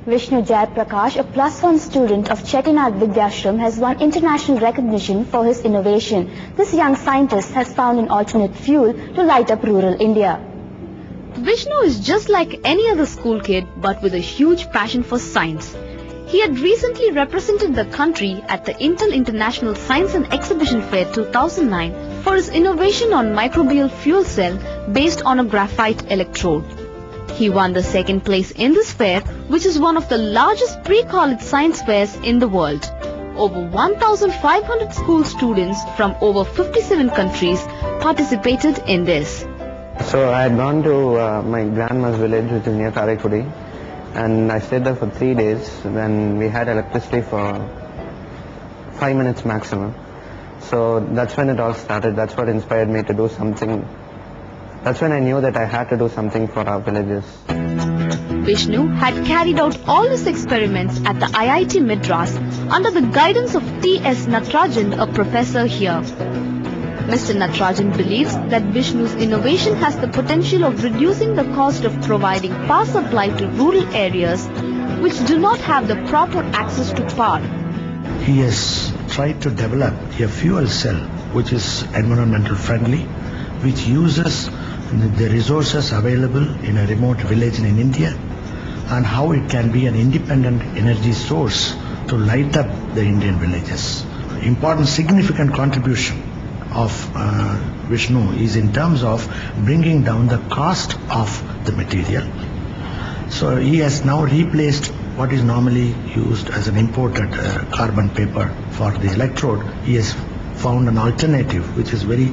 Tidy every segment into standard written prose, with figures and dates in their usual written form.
Vishnu Jayaprakash, a +1 student of Chettinad Vidyashram, has won international recognition for his innovation. This young scientist has found an alternate fuel to light up rural India. Vishnu is just like any other school kid, but with a huge passion for science. He had recently represented the country at the Intel International Science and Exhibition Fair 2009 for his innovation on microbial fuel cell based on a graphite electrode. He won the second place in this fair, which is one of the largest pre-college science fairs in the world. Over 1,500 school students from over 57 countries participated in this. So I had gone to my grandma's village, which is near Karaikudi, and I stayed there for 3 days. Then we had electricity for 5 minutes maximum. So that's when it all started. That's what inspired me to do something. That's when I knew that I had to do something for our villages. Vishnu had carried out all his experiments at the IIT Madras under the guidance of T.S. Natarajan, a professor here. Mr. Natarajan believes that Vishnu's innovation has the potential of reducing the cost of providing power supply to rural areas which do not have the proper access to power. He has tried to develop a fuel cell which is environmental friendly, which uses the resources available in a remote village in India, and how it can be an independent energy source to light up the Indian villages. Important significant contribution of Vishnu is in terms of bringing down the cost of the material. So he has now replaced what is normally used as an imported carbon paper for the electrode. He has found an alternative which is very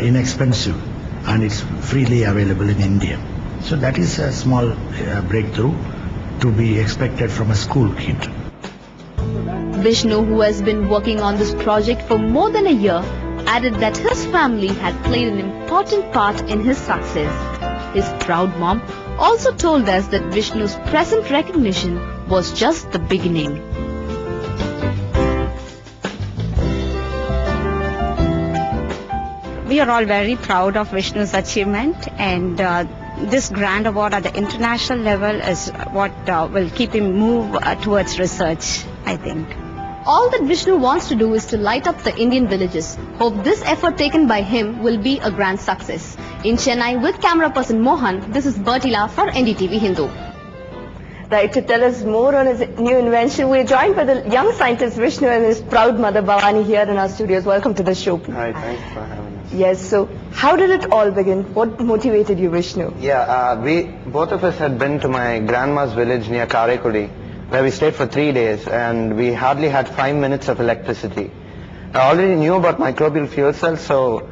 inexpensive, and it's freely available in India. So that is a small breakthrough to be expected from a school kid. Vishnu, who has been working on this project for more than a year, added that his family had played an important part in his success. His proud mom also told us that Vishnu's present recognition was just the beginning. We are all very proud of Vishnu's achievement, and this grand award at the international level is what will keep him move towards research, I think. All that Vishnu wants to do is to light up the Indian villages. Hope this effort taken by him will be a grand success. In Chennai, with camera person Mohan, this is Bertila for NDTV Hindu. Right, to tell us more on his new invention, we're joined by the young scientist Vishnu and his proud mother Bhavani here in our studios. Welcome to the show. Hi, thanks for having us. Yes, so how did it all begin? What motivated you, Vishnu? Yeah, both of us had been to my grandma's village near Karaikudi, where we stayed for 3 days, and we hardly had 5 minutes of electricity. I already knew about microbial fuel cells, so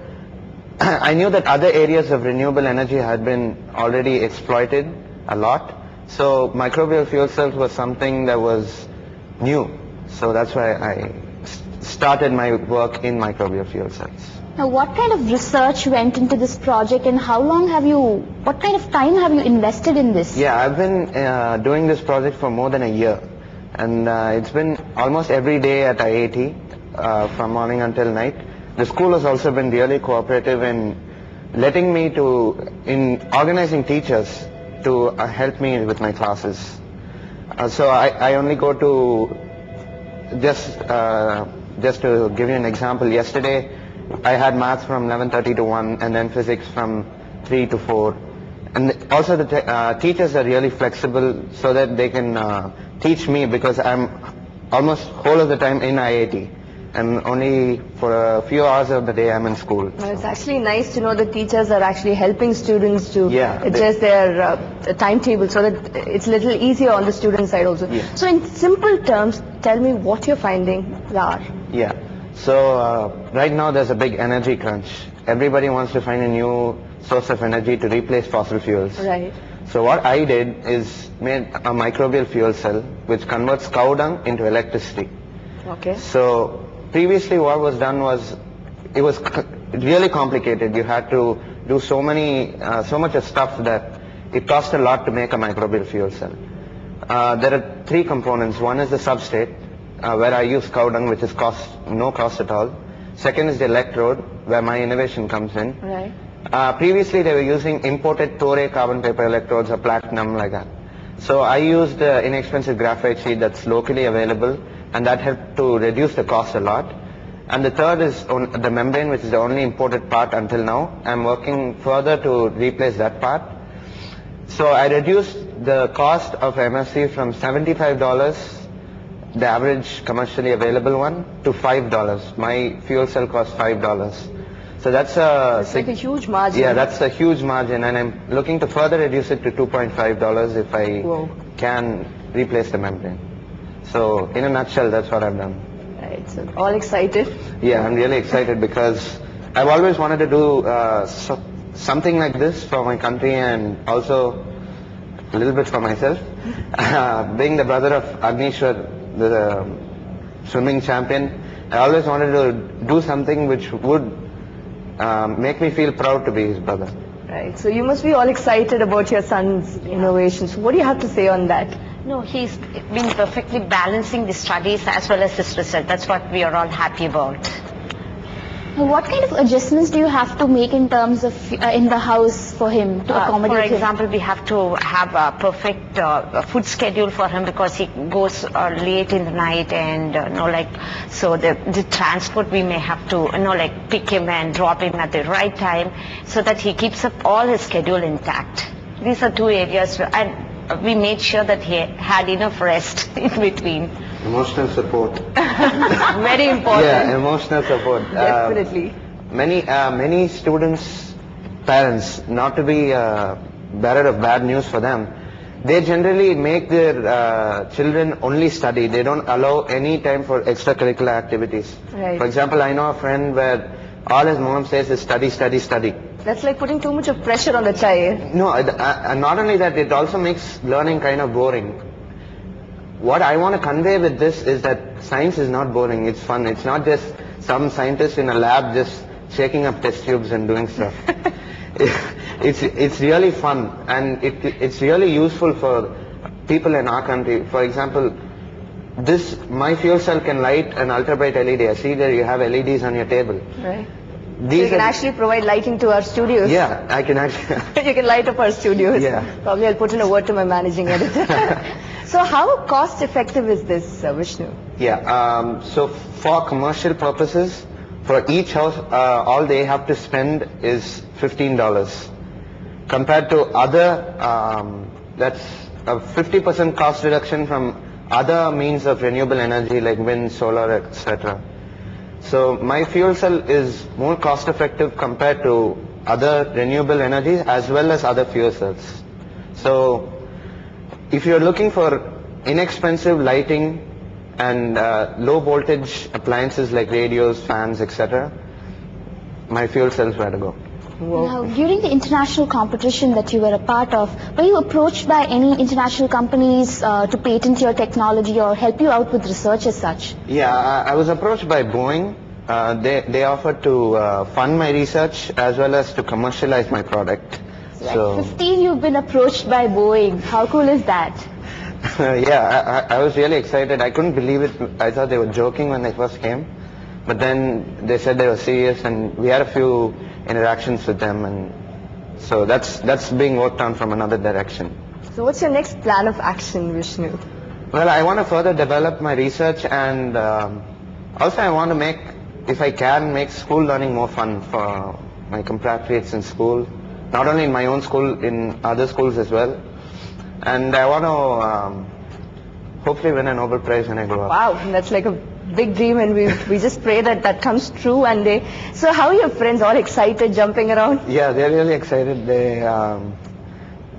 I knew that other areas of renewable energy had been already exploited a lot. So microbial fuel cells was something that was new. So that's why I started my work in microbial fuel cells. Now, what kind of research went into this project, and what kind of time have you invested in this? Yeah, I've been doing this project for more than a year, and it's been almost every day at IIT, from morning until night. The school has also been really cooperative in letting me in organizing teachers to help me with my classes. So I only go to, just to give you an example, yesterday I had maths from 11:30 to 1, and then physics from 3 to 4. And also the teachers are really flexible so that they can teach me, because I'm almost whole of the time in IIT. And only for a few hours of the day I'm in school. Well, it's actually nice to know that teachers are actually helping students to adjust their timetable so that it's a little easier on the student side also. Yeah. So in simple terms, tell me what your findings are. Yeah. So right now there's a big energy crunch. Everybody wants to find a new source of energy to replace fossil fuels. Right. So what I did is made a microbial fuel cell which converts cow dung into electricity. Okay. So previously what was done was, it was really complicated. You had to do so much of stuff that it cost a lot to make a microbial fuel cell. There are 3 components. One is the substrate, where I use cow dung, which is no cost at all. Second is the electrode, where my innovation comes in. Right. Previously they were using imported Torre carbon paper electrodes or platinum, like that. So I used the inexpensive graphite sheet that's locally available, and that helped to reduce the cost a lot. And the third is the membrane, which is the only imported part until now. I'm working further to replace that part. So I reduced the cost of MFC from $75, the average commercially available one, to $5. My fuel cell costs $5. So that's like a huge margin. Yeah, that's a huge margin, and I'm looking to further reduce it to $2.5 if I can replace the membrane. So in a nutshell, that's what I've done. Right, so all excited? Yeah, I'm really excited because I've always wanted to do something like this for my country and also a little bit for myself. Being the brother of Agnishwar, the swimming champion, I always wanted to do something which would make me feel proud to be his brother. Right, so you must be all excited about your son's innovations. What do you have to say on that? No, he's been perfectly balancing the studies as well as his research. That's what we are all happy about. What kind of adjustments do you have to make in terms of in the house for him to accommodate For him? example, we have to have a perfect food schedule for him because he goes late in the night and so the transport we may have to pick him and drop him at the right time so that he keeps up all his schedule intact. These are two areas and we made sure that he had enough rest in between. Emotional support. Very important. Yeah, emotional support. Definitely. Many students, parents, not to be bearer of bad news for them, they generally make their children only study. They don't allow any time for extracurricular activities. Right. For example, I know a friend where all his mom says is study, study, study. That's like putting too much of pressure on the child. No, not only that, it also makes learning kind of boring. What I want to convey with this is that science is not boring, it's fun. It's not just some scientist in a lab just shaking up test tubes and doing stuff. It's really fun, and it's really useful for people in our country. For example, my fuel cell can light an ultra bright LED. I see there you have LEDs on your table. Right. So you can actually provide lighting to our studios. Yeah, I can actually. You can light up our studios. Yeah. Probably I'll put in a word to my managing editor. So how cost effective is this, Vishnu? Yeah, so for commercial purposes, for each house, all they have to spend is $15. Compared to other, that's a 50% cost reduction from other means of renewable energy like wind, solar, etc. So my fuel cell is more cost effective compared to other renewable energies as well as other fuel cells. So if you're looking for inexpensive lighting and low voltage appliances like radios, fans, etc., my fuel cells were to go. Now, during the international competition that you were a part of, were you approached by any international companies to patent your technology or help you out with research as such? Yeah, I was approached by Boeing. They offered to fund my research as well as to commercialize my product. So at 15 you've been approached by Boeing. How cool is that? Yeah, I was really excited. I couldn't believe it. I thought they were joking when they first came. But then they said they were serious, and we had a few interactions with them, and so that's being worked on from another direction. So what's your next plan of action, Vishnu? Well, I want to further develop my research, and also I want to if I can, make school learning more fun for my compatriots in school, not only in my own school, in other schools as well. And I want to hopefully win a Nobel Prize when I grow up. Wow, that's like a big dream, and we just pray that comes true. And so how are your friends, all excited, jumping around? Yeah, they're really excited. They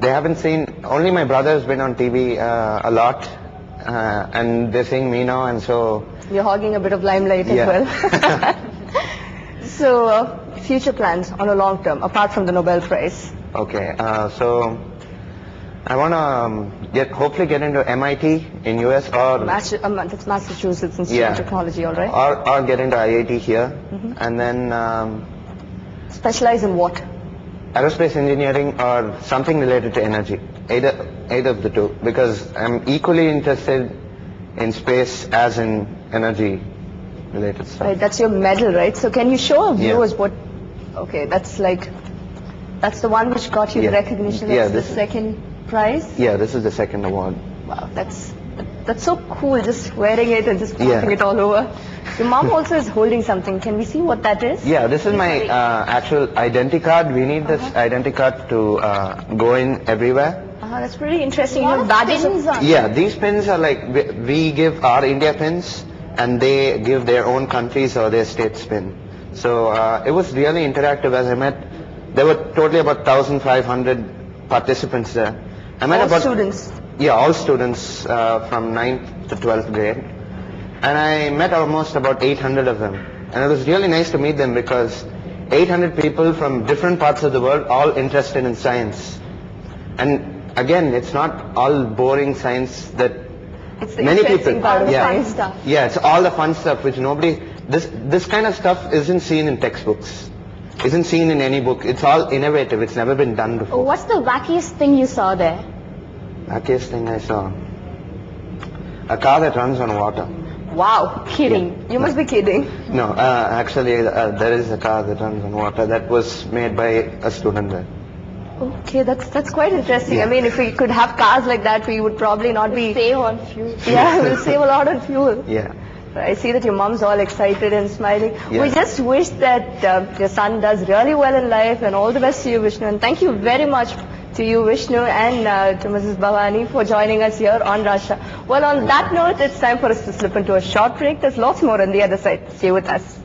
haven't seen, only my brother has been on TV a lot, and they're seeing me now, and so you're hogging a bit of limelight as well. So future plans on a long term apart from the Nobel Prize? Okay, so I want to hopefully get into MIT in US or that's Massachusetts Institute of Technology, all right? Or get into IIT here, and then specialize in what? Aerospace engineering or something related to energy, either of the two, because I'm equally interested in space as in energy related stuff. Right, that's your medal, right? So can you show our viewers what? Okay, that's the one which got you the recognition. That's the second. prize? Yeah, this is the second award. Wow, that's so cool, just wearing it and just passing it all over. Your mom also is holding something. Can we see what that is? Yeah, this is my actual identity card. We need this identity card to go in everywhere. That's pretty interesting. You have badges. Yeah, these pins are like, we give our India pins and they give their own countries or their state's pin. So it was really interactive. As I met, there were totally about 1,500 participants there. I met All students? Yeah, all students from 9th to 12th grade. And I met almost about 800 of them. And it was really nice to meet them because 800 people from different parts of the world, all interested in science. And again, it's not all boring science that It's the many interesting people, part of yeah, science stuff. Yeah, it's all the fun stuff which nobody, this kind of stuff isn't seen in textbooks, isn't seen in any book. It's all innovative. It's never been done before. What's the wackiest thing you saw there? Luckiest thing I saw, a car that runs on water. Wow, kidding. You must be kidding. No, actually there is a car that runs on water that was made by a student there. Okay, that's quite interesting. Yeah. I mean, if we could have cars like that, we would probably not be... Save on fuel. Yeah, we'll save a lot on fuel. Yeah. I see that your mom's all excited and smiling. Yeah. We just wish that your son does really well in life, and all the best to you, Vishnu. And thank you very much to you, Vishnu, and to Mrs. Bhavani for joining us here on Rasha. Well, on that note, it's time for us to slip into a short break. There's lots more on the other side. Stay with us.